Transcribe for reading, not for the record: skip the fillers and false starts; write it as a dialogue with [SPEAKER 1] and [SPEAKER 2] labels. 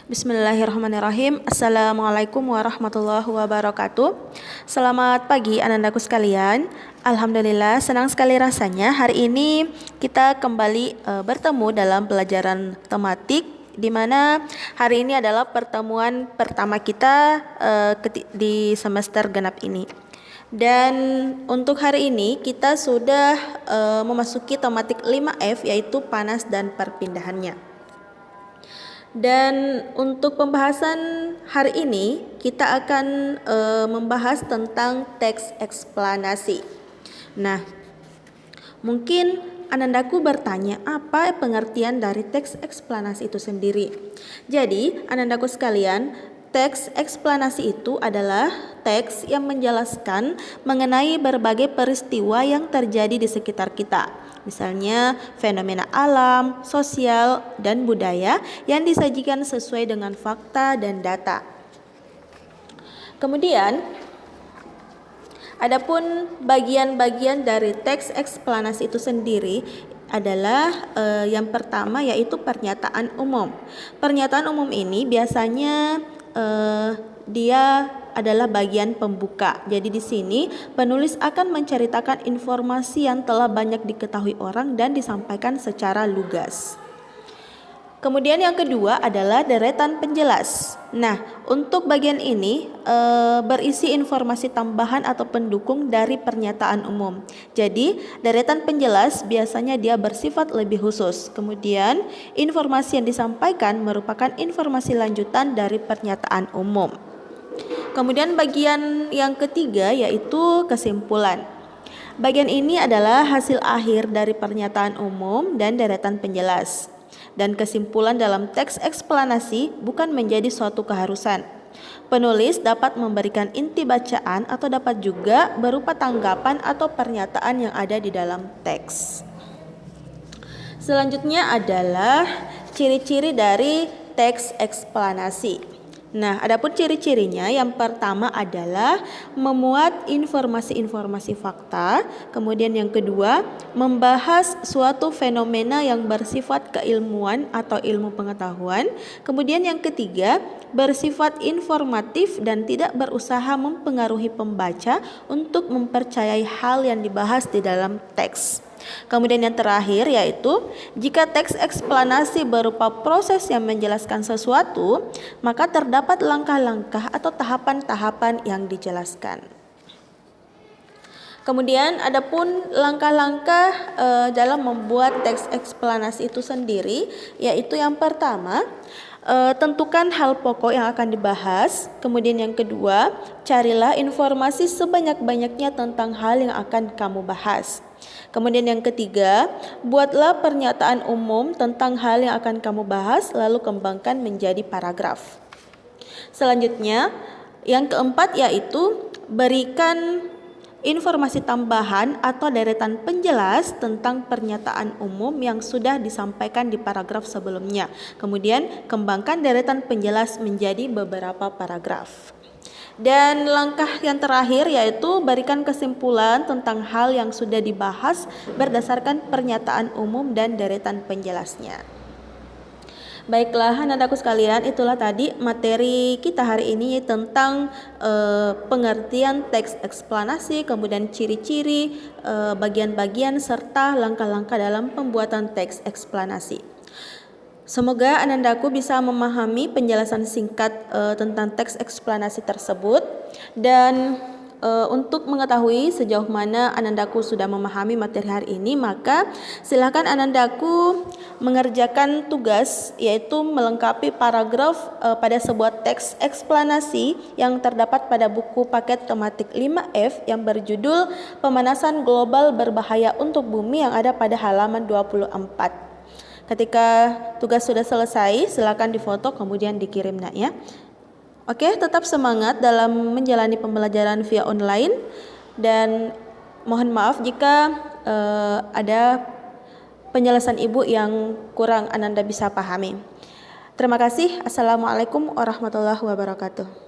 [SPEAKER 1] Bismillahirrahmanirrahim. Assalamualaikum warahmatullahi wabarakatuh. Selamat pagi anandaku sekalian. Alhamdulillah senang sekali rasanya hari ini kita kembali bertemu dalam pelajaran tematik, di mana hari ini adalah pertemuan pertama kita di semester genap ini. Dan untuk hari ini kita sudah memasuki tematik 5F, yaitu panas dan perpindahannya. Dan untuk pembahasan hari ini kita akan membahas tentang teks eksplanasi. Nah, mungkin anandaku bertanya, apa pengertian dari teks eksplanasi itu sendiri? Jadi, anandaku sekalian, teks eksplanasi itu adalah teks yang menjelaskan mengenai berbagai peristiwa yang terjadi di sekitar kita. Misalnya fenomena alam, sosial, dan budaya yang disajikan sesuai dengan fakta dan data. Kemudian, adapun bagian-bagian dari teks eksplanasi itu sendiri adalah yang pertama yaitu pernyataan umum. Pernyataan umum ini biasanya dia adalah bagian pembuka. Jadi di sini penulis akan menceritakan informasi yang telah banyak diketahui orang dan disampaikan secara lugas. Kemudian yang kedua adalah deretan penjelas. Nah, untuk bagian ini berisi informasi tambahan atau pendukung dari pernyataan umum. Jadi, deretan penjelas biasanya dia bersifat lebih khusus. Kemudian, informasi yang disampaikan merupakan informasi lanjutan dari pernyataan umum. Kemudian bagian yang ketiga yaitu kesimpulan. Bagian ini adalah hasil akhir dari pernyataan umum dan deretan penjelas. Dan kesimpulan dalam teks eksplanasi bukan menjadi suatu keharusan. Penulis dapat memberikan inti bacaan atau dapat juga berupa tanggapan atau pernyataan yang ada di dalam teks. Selanjutnya adalah ciri-ciri dari teks eksplanasi. Nah, adapun ciri-cirinya yang pertama adalah memuat informasi-informasi fakta, kemudian yang kedua membahas suatu fenomena yang bersifat keilmuan atau ilmu pengetahuan, kemudian yang ketiga bersifat informatif dan tidak berusaha mempengaruhi pembaca untuk mempercayai hal yang dibahas di dalam teks. Kemudian yang terakhir yaitu jika teks eksplanasi berupa proses yang menjelaskan sesuatu, maka terdapat langkah-langkah atau tahapan-tahapan yang dijelaskan. Kemudian adapun langkah-langkah dalam membuat teks eksplanasi itu sendiri, yaitu yang pertama tentukan hal pokok yang akan dibahas. Kemudian yang kedua, carilah informasi sebanyak-banyaknya tentang hal yang akan kamu bahas. Kemudian yang ketiga, buatlah pernyataan umum tentang hal yang akan kamu bahas, lalu kembangkan menjadi paragraf. Selanjutnya, yang keempat yaitu berikan informasi tambahan atau deretan penjelas tentang pernyataan umum yang sudah disampaikan di paragraf sebelumnya. Kemudian kembangkan deretan penjelas menjadi beberapa paragraf. Dan langkah yang terakhir yaitu berikan kesimpulan tentang hal yang sudah dibahas berdasarkan pernyataan umum dan deretan penjelasnya. Baiklah anandaku sekalian, itulah tadi materi kita hari ini tentang pengertian teks eksplanasi, kemudian ciri-ciri, bagian-bagian serta langkah-langkah dalam pembuatan teks eksplanasi. Semoga anandaku bisa memahami penjelasan singkat tentang teks eksplanasi tersebut, dan untuk mengetahui sejauh mana anandaku sudah memahami materi hari ini, maka silakan anandaku mengerjakan tugas yaitu melengkapi paragraf pada sebuah teks eksplanasi yang terdapat pada buku paket tematik 5F yang berjudul Pemanasan Global Berbahaya untuk Bumi yang ada pada halaman 24. Ketika tugas sudah selesai, silakan difoto kemudian dikirim nak ya. Oke, tetap semangat dalam menjalani pembelajaran via online, dan mohon maaf jika ada penjelasan ibu yang kurang ananda bisa pahami. Terima kasih. Assalamualaikum warahmatullahi wabarakatuh.